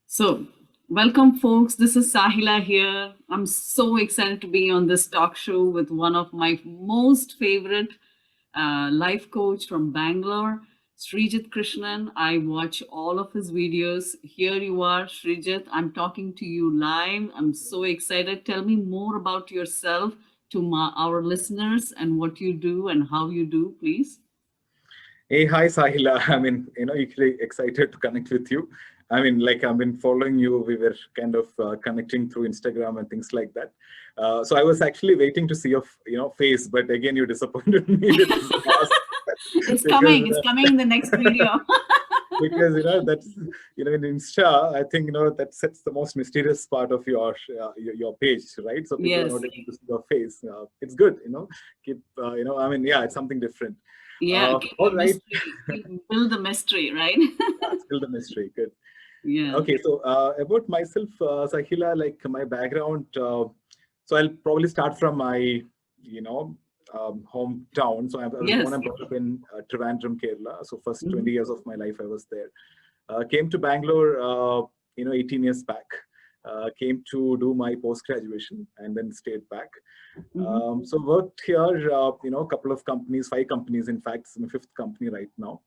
So, welcome, folks. This is Sahila here. I'm so excited to be on this talk show with one of my most favorite life coach from Bangalore, Shreejith Krishnan. I watch all of his videos. Here you are, Shreejith. I'm talking to you live. I'm so excited. Tell me more about yourself to our listeners and what you do and how you do, please. Hey, hi, Sahila. Equally excited to connect with you. I've been following you. We were kind of connecting through Instagram and things like that. So I was actually waiting to see your, face, but again, you disappointed me with this mask It's because, coming. It's coming in the next video. that's, in Insta, I think, that's the most mysterious part of your page, right? So people are Yes. not able to see your face. It's good, keep, yeah, it's something different. Yeah. Keep All the right. mystery. Build the mystery, right? Yeah, still the mystery. Good. Yeah. Okay, so about myself, Sahila, like my background. So I'll probably start from my, you know, hometown. So I was born Yes. and brought up in Trivandrum, Kerala. So first Mhm. 20 years of my life, I was there. Came to Bangalore, 18 years back. Came to do my post graduation and then stayed back. Mhm. So worked here, a couple of companies, 5 companies, in fact, it's my fifth company right now.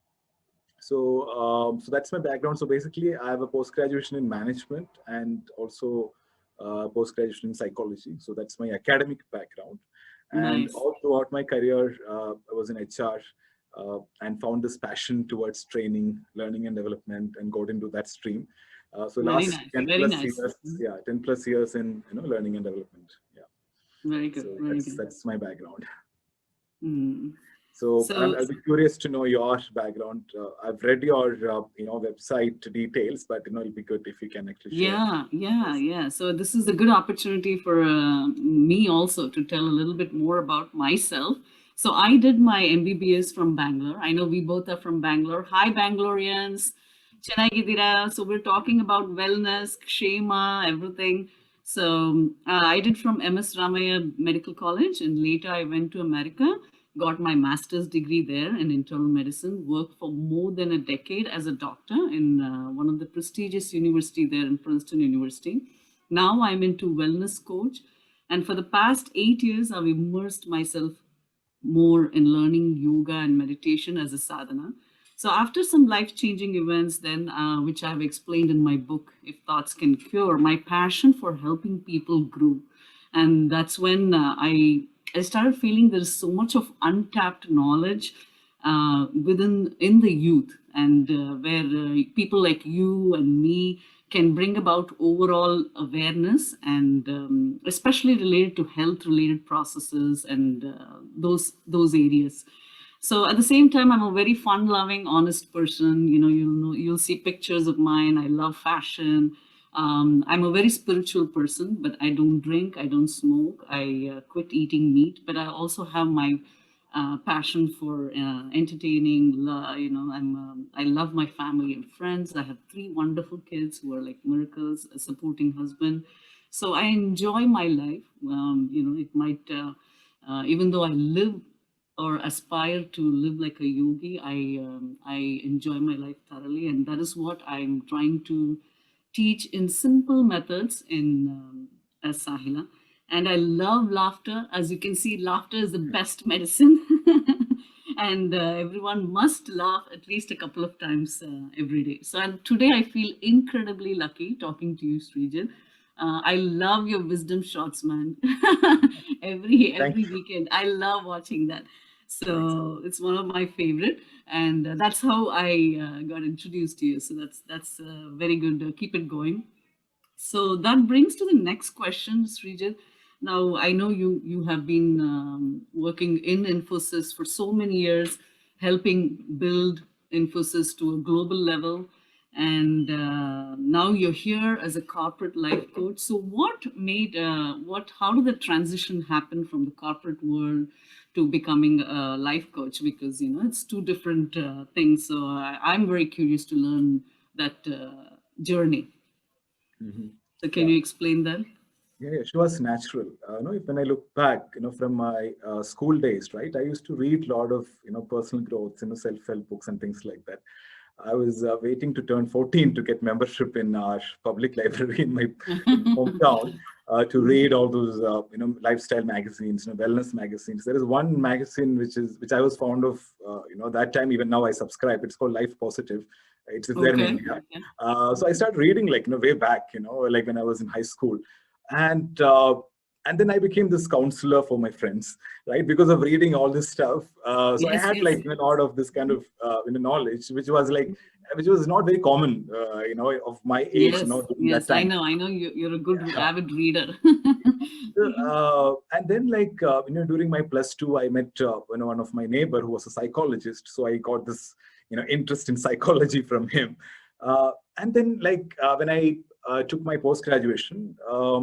So that's my background. So basically, I have a post graduation in management and also post graduation in psychology. So that's my academic background. And Nice. all throughout my career, I was in HR and found this passion towards training, learning, and development, and got into that stream. So Very last nice. 10 Very plus nice. years, Mhm. yeah, 10 plus years in learning and development. Yeah. Very good. So Very that's good. that's my background. Mm. So So I'll be curious to know your background. I've read your website details, but it'll be good if you can actually share. yeah, yeah, Yes. yeah. So this is a good opportunity for me also to tell a little bit more about myself. So I did my MBBS from Bangalore. I know we both are from Bangalore. Hi, Bangaloreans. Chennai. So we're talking about wellness, kshema, everything. So I did from MS Ramaya Medical College, and later I went to America, got my master's degree there in internal medicine, worked for more than a decade as a doctor in one of the prestigious university there in Princeton University. Now I'm into wellness coach, and for the past 8 years, I've immersed myself more in learning yoga and meditation as a sadhana. So after some life-changing events, then which I've explained in my book, "If Thoughts Can Cure," my passion for helping people grew, and that's when I started feeling there's so much of untapped knowledge within in the youth, and where people like you and me can bring about overall awareness, and especially related to health related processes and those areas. So at the same time, I'm a very fun loving honest person. You'll see pictures of mine. I love fashion. I'm a very spiritual person, but I don't drink, I don't smoke, I quit eating meat, but I also have my passion for entertaining. I love my family and friends. I have three wonderful kids who are like miracles, a supporting husband. So I enjoy my life. It might, even though I live or aspire to live like a yogi, I enjoy my life thoroughly, and that is what I'm trying to teach in simple methods in as Sahila. And I love laughter. As you can see, laughter is the best medicine. And everyone must laugh at least a couple of times every day. So and today I feel incredibly lucky talking to you, Srijit. I love your wisdom shots, man. Thank Every you. weekend, I love watching that. Thanks. So it's one of my favorite, and that's how I got introduced to you. So that's very good. Keep it going. So that brings to the next question, Srijit. Now I know you have been working in Infosys for so many years, helping build Infosys to a global level, and now you're here as a corporate life coach. So what made what? How did the transition happen from the corporate world to becoming a life coach? Because it's two different things. So I'm very curious to learn that journey. Mhm. So can Yeah. you explain that? Yeah, yeah, she was natural. When I look back, from my school days, right, I used to read a lot of, personal growth, self-help books and things like that. I was waiting to turn 14 to get membership in our public library in my hometown to read all those lifestyle magazines, wellness magazines. There is one magazine which I was fond of, that time. Even now I subscribe. It's called Life Positive. It's there in Okay. India. Okay. So I started reading like way back, like when I was in high school, and and then I became this counselor for my friends, right? Because of reading all this stuff. So I Yes. had Yes. like a lot of this kind of knowledge, which was not very common, of my age, Yes. during that Yes. I time. know. I know you're a good Yeah. avid reader. And then like during my plus two, I met one of my neighbor who was a psychologist. So I got this interest in psychology from him. And then like when I took my post graduation,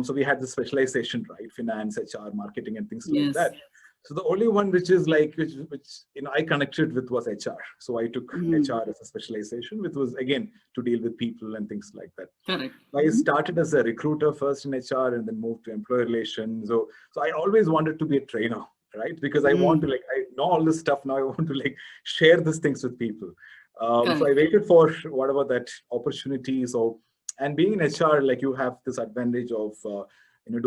so we had the specialization, right? Finance, HR, marketing, and things like Yes. that. So the only one which is like which I connected with was HR. So I took Mm, HR as a specialization, which was again to deal with people and things like that. correct. I started as a recruiter first in HR and then moved to employee relations. So I always wanted to be a trainer, right? Because I want to Mm, like, I know all this stuff now. I want to like share these things with people. So I correct. waited for whatever that opportunity. So, and being in HR, like you have this advantage of,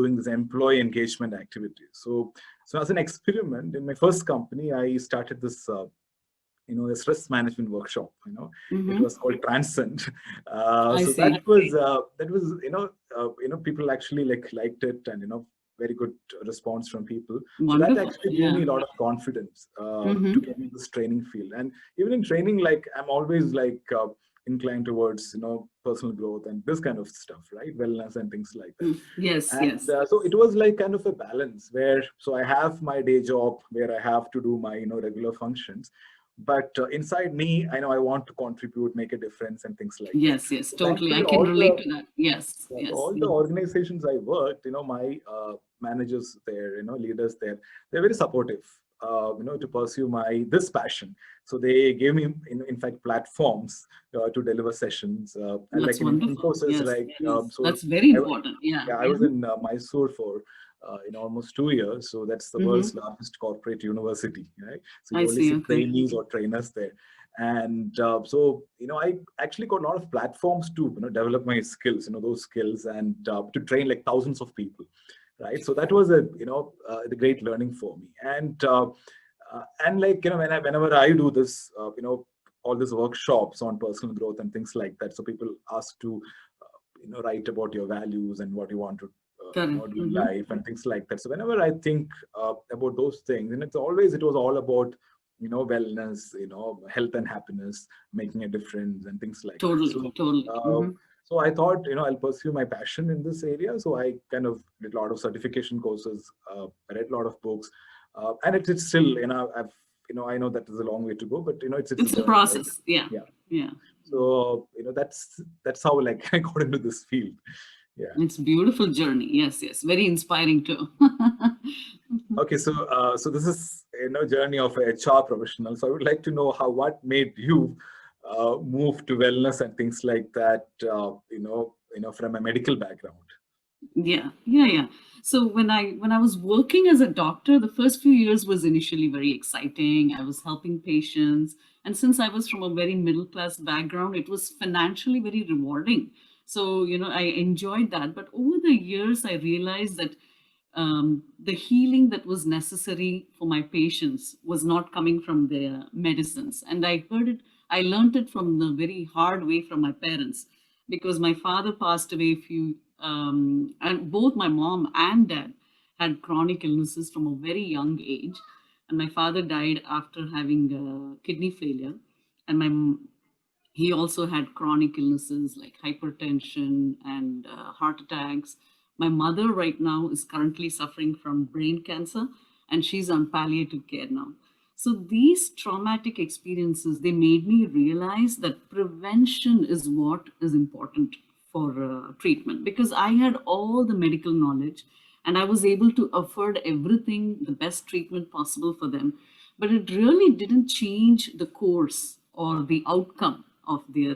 doing this employee engagement activity. So as an experiment in my first company, I started this a stress management workshop. It Mm-hmm. was called Transcend. I So see. that was people actually like liked it, and very good response from people. So that Wonderful. actually gave Yeah. me a lot of confidence to Mm-hmm. get in this training field. And even in training, like I'm always like inclined towards personal growth and this kind of stuff, right? Wellness and things like that. Yes. And Yes. so it was like kind of a balance where, so I have my day job where I have to do my regular functions, but inside me I know I want to contribute, make a difference, and things like that. Yes. Yes. So Totally. I thankfully can all relate the to that. Yes. yeah, so Yes. all the organizations I worked, my managers there, leaders there, they're very supportive, to pursue my this passion. So they gave me, in fact, platforms to deliver sessions. And like That's in wonderful. Infosys, Yes. like Yes. so, That's very I, important. Yeah. yeah, I was in Mysore for almost 2 years. So that's the Mm-hmm. world's largest corporate university, right? So I you only see. see Okay. trainees or trainers there. And so I actually got a lot of platforms to develop my skills, those skills, and to train like thousands of people, right? So that was the great learning for me. And like whenever I do this, all these workshops on personal growth and things like that, so people ask to write about your values and what you want to Correct. do in Mm-hmm. life and things like that. So whenever I think about those things, and it was all about wellness, health and happiness, making a difference and things like that. Totally. So Totally. uh, Mm-hmm. so I thought I'll pursue my passion in this area. So I kind of did a lot of certification courses, I read a lot of books, and it's still I've I know that is a long way to go, but it's a It's a journey, right? process. Yeah. Yeah. Yeah. So that's how like I got into this field. Yeah. It's a beautiful journey. Yes. Yes. Very inspiring too. Okay, so this is journey of a HR professional. So I would like to know what made you move to wellness and things like that. From a medical background. Yeah, yeah, yeah. So when I was working as a doctor, the first few years was initially very exciting. I was helping patients, and since I was from a very middle class background, it was financially very rewarding. So I enjoyed that. But over the years, I realized that the healing that was necessary for my patients was not coming from their medicines, and I learned it from the very hard way from my parents, because my father passed away and both my mom and dad had chronic illnesses from a very young age. And my father died after having kidney failure, and he also had chronic illnesses like hypertension and heart attacks. My mother right now is currently suffering from brain cancer, and she's on palliative care now. So these traumatic experiences, they made me realize that prevention is what is important for treatment, because I had all the medical knowledge and I was able to afford everything, the best treatment possible for them. But it really didn't change the course or the outcome of their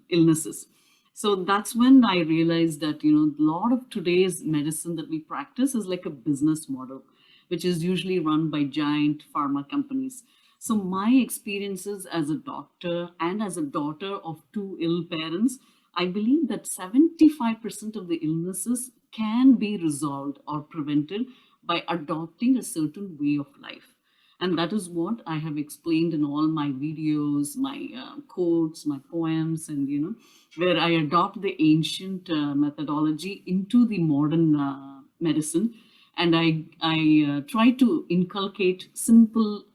illnesses. So that's when I realized that a lot of today's medicine that we practice is like a business model, which is usually run by giant pharma companies. So my experiences as a doctor and as a daughter of two ill parents, I believe that 75% of the illnesses can be resolved or prevented by adopting a certain way of life. And that is what I have explained in all my videos, my quotes, my poems, and where I adopt the ancient methodology into the modern medicine, and I try to inculcate simple,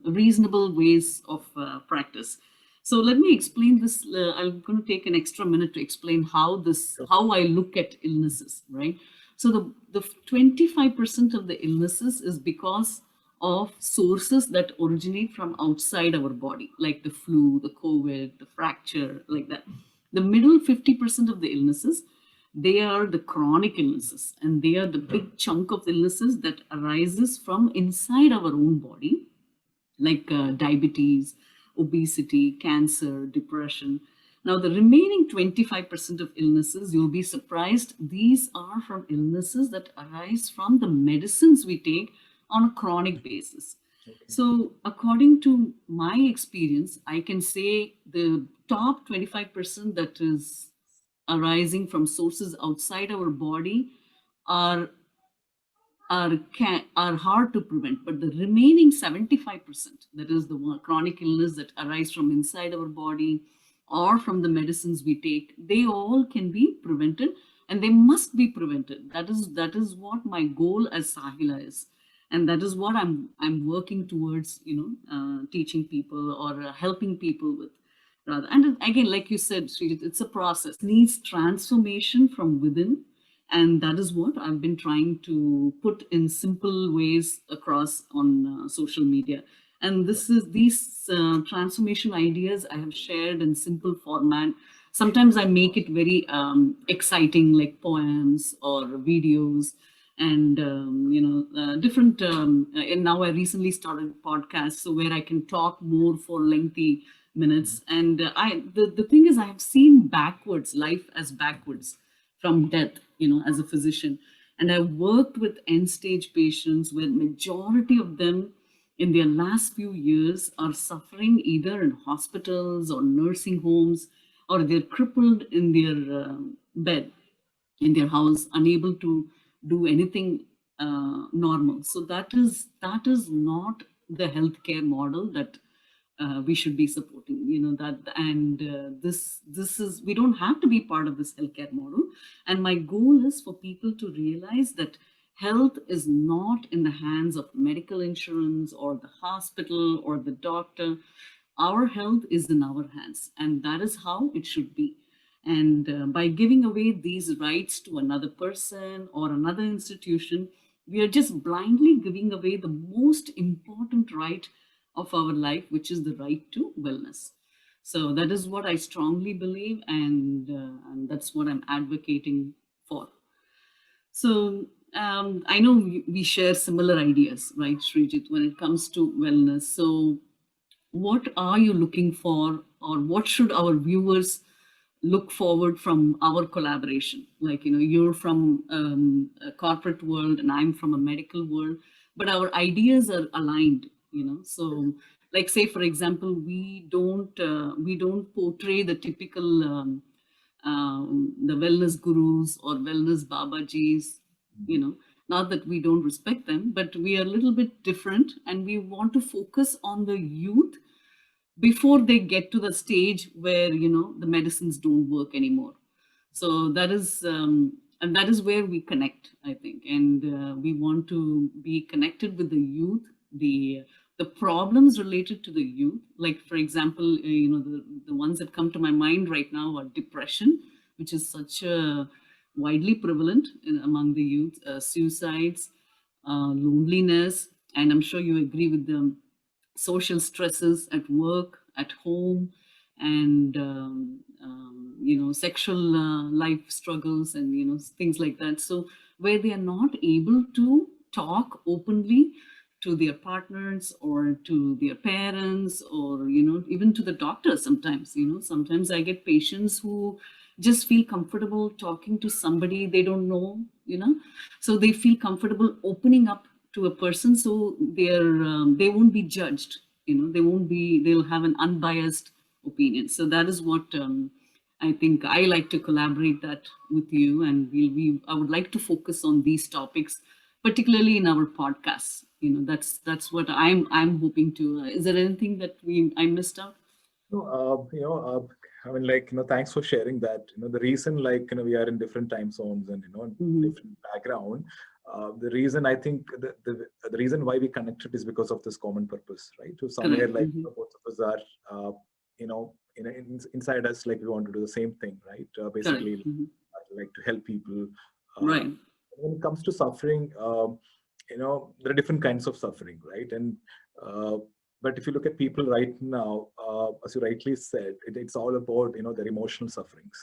reasonable ways of practice. So let me explain this. I'm going to take an extra minute to explain how I look at illnesses, right? So the 25% of the illnesses is because of sources that originate from outside our body, like the flu, the COVID, the fracture, like that. The middle 50% of the illnesses, they are the chronic illnesses, and they are the big chunk of illnesses that arises from inside our own body, like diabetes, obesity, cancer, depression. Now, the remaining 25% of illnesses, you'll be surprised, these are from illnesses that arise from the medicines we take on a chronic basis. So, according to my experience, I can say the top 25% that is arising from sources outside our body are are hard to prevent, but the remaining 75%, that is the chronic illness that arise from inside our body or from the medicines we take, they all can be prevented, and they must be prevented. That is what my goal as Sahila is, and that is what I'm working towards, teaching people or helping people with, rather. And again, like you said, Shreejith, it's a process. It needs transformation from within, and that is what I've been trying to put in simple ways across on social media. And these transformation ideas I have shared in simple format. Sometimes I make it very exciting, like poems or videos, and different. And now I recently started podcasts, so where I can talk more for lengthy minutes. And the thing is, I have seen backwards life as backwards from death, as a physician. And I worked with end stage patients where majority of them in their last few years are suffering either in hospitals or nursing homes, or they're crippled in their bed in their house, unable to do anything normal. So that is not the healthcare model that we should be supporting. That, and this is, we don't have to be part of this healthcare model. And my goal is for people to realize that health is not in the hands of medical insurance or the hospital or the doctor. Our health is in our hands, and that is how it should be. And by giving away these rights to another person or another institution, we are just blindly giving away the most important right of our life, which is the right to wellness. So that is what I strongly believe, and that's what I'm advocating for. So I know we share similar ideas, right, Srijit, when it comes to wellness. So what are you looking for, or what should our viewers look forward from our collaboration? Like, you're from a corporate world and I'm from a medical world, but our ideas are aligned. So, like, say for example, we don't portray the typical the wellness gurus or wellness babajis. Not that we don't respect them, but we are a little bit different, and we want to focus on the youth before they get to the stage where the medicines don't work anymore. So that is where we connect, I think. And we want to be connected with the youth, the problems related to the youth. Like, for example, the ones that come to my mind right now are depression, which is such a widely prevalent among the youth, suicides, loneliness, and I'm sure you agree with them, social stresses at work, at home, and sexual life struggles, and things like that. So where they are not able to talk openly to their partners or to their parents, or even to the doctors. Sometimes I get patients who just feel comfortable talking to somebody they don't know, so they feel comfortable opening up to a person, so they won't be judged, They won't be, they'll have an unbiased opinion. So that is what I think I like to collaborate that with you, and I would like to focus on these topics, particularly in our podcasts. That's what I'm hoping to. Is there anything that I missed out? No, I mean, like, thanks for sharing that. The reason, like, we are in different time zones and, Hmm. different background. The reason I think the reason why we connected is because of this common purpose, right? So somewhere, Correct. like, Hmm. both of us are, inside us, like, we want to do the same thing, right? Correct. Basically, Hmm. like to help people. Uh, Right. when it comes to suffering, there are different kinds of suffering, right? And uh, but if you look at people right now, as you rightly said, it's all about their emotional sufferings,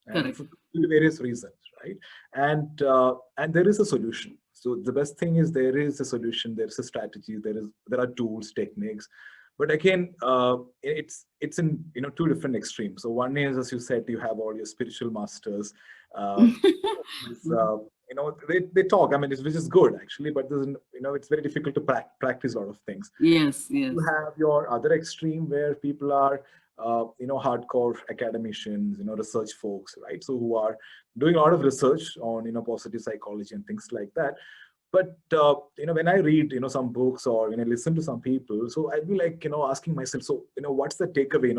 and Correct. for various reasons, right? And there is a solution. So the best thing is there is a solution. There's a strategy. There are tools, techniques. But again, it's in two different extremes. So one is, as you said, you have all your spiritual masters. Uh, this, Mhm. they talk. I mean, which is good actually, but it's very difficult to practice a lot of things. Yes. You Yes. have your other extreme where people are hardcore academicians, research folks, right? So who are doing a lot of research on positive psychology and things like that. But when I read some books or when I listen to some people, so I'd be like asking myself, so what's the takeaway,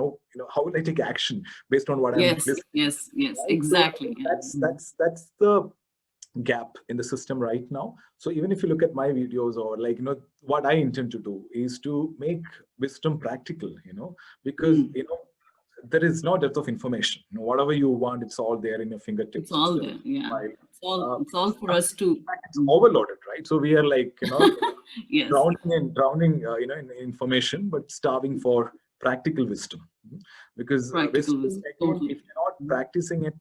how will I take action based on what I'm Yes. listening, Yes. Yes. right? So I Exactly. think Yeah. that's Mhm. that's that's the gap in the system right now. So even if you look at my videos, or like what I intend to do is to make wisdom practical, because Mm. there is no depth of information. Whatever you want, it's all there in your It's fingertips. It's all your there. Yeah. mobile. It's all for us In to. fact, it's Mhm. overloaded, right? So we are like Yes. drowning in information, but starving for practical wisdom. Because Practical wisdom, wisdom. again, if Totally. you're not Mhm. practicing it,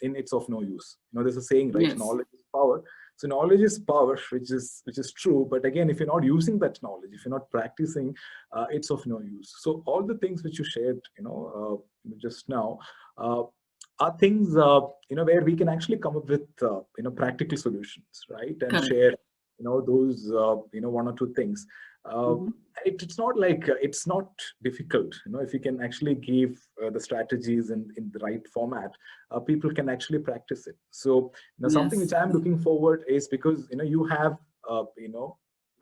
in it's of no use. There's a saying, right? Yes. Knowledge is power. So knowledge is power, which is true. But again, if you're not using that knowledge, if you're not practicing, it's of no use. So all the things which you shared, just now, uh, are things where we can actually come up with practical solutions, right? And Correct. share those one or two things. uh, Hmm. it's not like it's not difficult, if you can actually give the strategies in the right format, people can actually practice it. So something Yes. which I'm looking forward is, because you have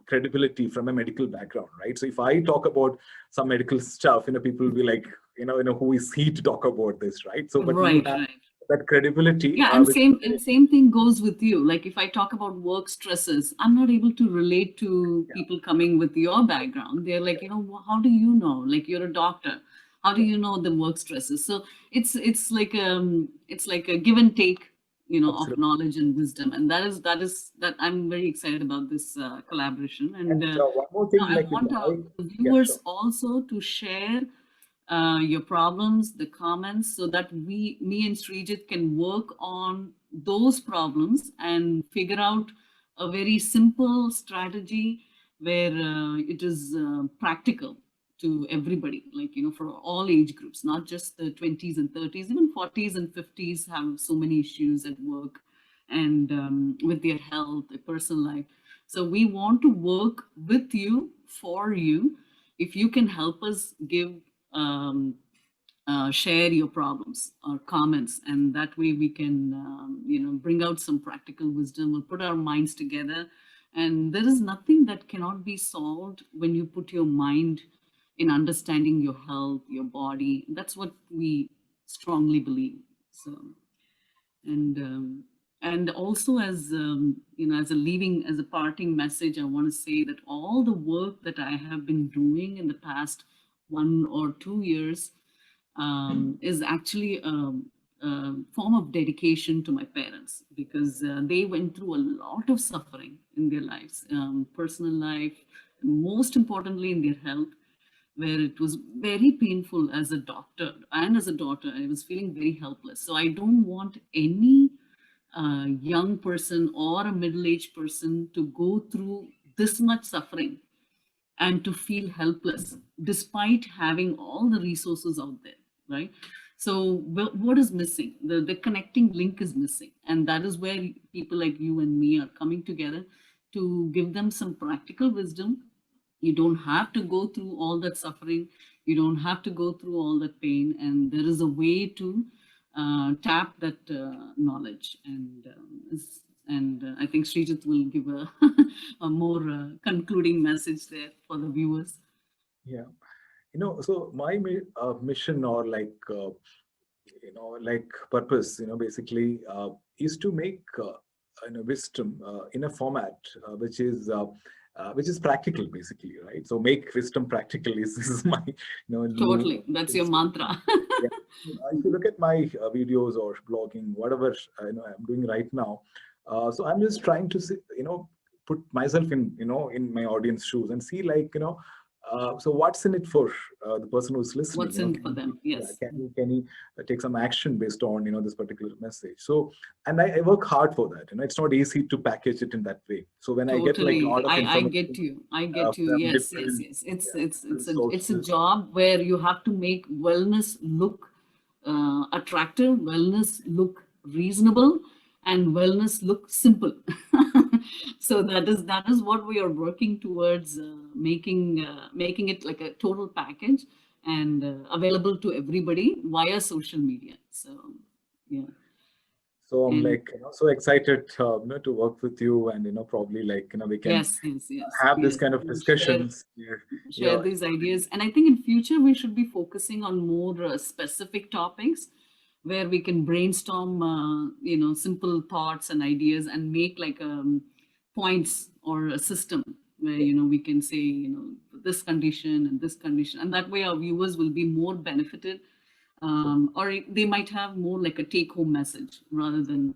credibility from a medical background, right? So if I talk about some medical stuff, people will be like, who is he to talk about this, right? So but you Right. have Right. that credibility, Yeah, and which same thing goes with you. Like if I talk about work stresses, I'm not able to relate to yeah, people coming with your background. They're like, how do you know? Like you're a doctor. How do yeah, you know the work stresses? So it's like a give and take, of absolutely. knowledge and wisdom. And that I'm very excited about this collaboration. And And one more thing, I like want why, the yeah, viewers sure. also to share your problems, the comments, so that me and Srijit can work on those problems and figure out a very simple strategy where it is practical to everybody, like, for all age groups, not just the 20s and 30s, even 40s and 50s have so many issues at work and with their health, their personal life. So we want to work with you, for you. If you can help us give um, share your problems or comments, and that way we can bring out some practical wisdom. We'll put our minds together, and there is nothing that cannot be solved when you put your mind in understanding your health, your body. That's what we strongly believe. So, and also, as a leaving, as a parting message, I want to say that all the work that I have been doing in the past 1 or 2 years is actually a form of dedication to my parents, because they went through a lot of suffering in their lives, personal life, most importantly in their health, where it was very painful. As a doctor and as a daughter, I was feeling very helpless. So I don't want any young person or a middle-aged person to go through this much suffering and to feel helpless despite having all the resources out there, right? So what is missing? The connecting link is missing, and that is where people like you and me are coming together to give them some practical wisdom, You don't have to go through all that suffering. You don't have to go through all that pain. And there is a way to tap that knowledge. And I think Srijit will give a more concluding message there for the viewers. Yeah. So my mission, or like like purpose, basically is to make wisdom in a format which is practical, basically, right? So make wisdom practical is my new Totally. That's your things. mantra. Yeah. If you look at my videos or blogging, whatever I'm doing right now, so I'm just trying to see, put myself in in my audience shoes and see, like, so what's in it for the person who's listening? What's in for Can he, them? yeah, Yes. can he take some action based on this particular message? So, and I work hard for that. It's not easy to package it in that way. So when I get like a Totally. lot of I information get you. I get you. from Yes, yes, different, yes. yeah, different It's a sources. job where you have to make wellness look attractive, wellness look reasonable, and wellness look simple. So that is what we are working towards, making it like a total package and available to everybody via social media. So yeah. So I'm And like, so excited, to work with you, and probably like, we can yes, yes, yes, have this yes. kind of And share discussions here. share Yeah, these ideas. And I think in future we should be focusing on more specific topics where we can brainstorm, simple thoughts and ideas and make like points or a system where, we can say, this condition and this condition. And that way our viewers will be more benefited, or they might have more like a take home message rather than,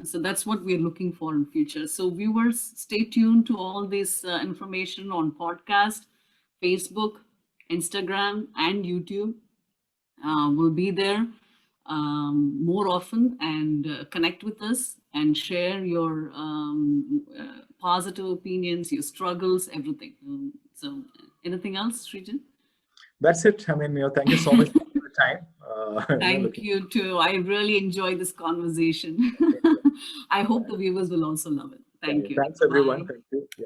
so that's what we're looking for in future. So viewers, stay tuned to all this information on podcast, Facebook, Instagram, and YouTube. Will be there more often, and connect with us and share your positive opinions, your struggles, everything. So anything else, Srijit? that's it. I mean, thank you so much for your time. Thank Looking you too. I really enjoyed this conversation. forward. I hope the viewers will also love it. Yeah, Thank yeah. you. Thanks everyone. Bye. Thank you. Yeah.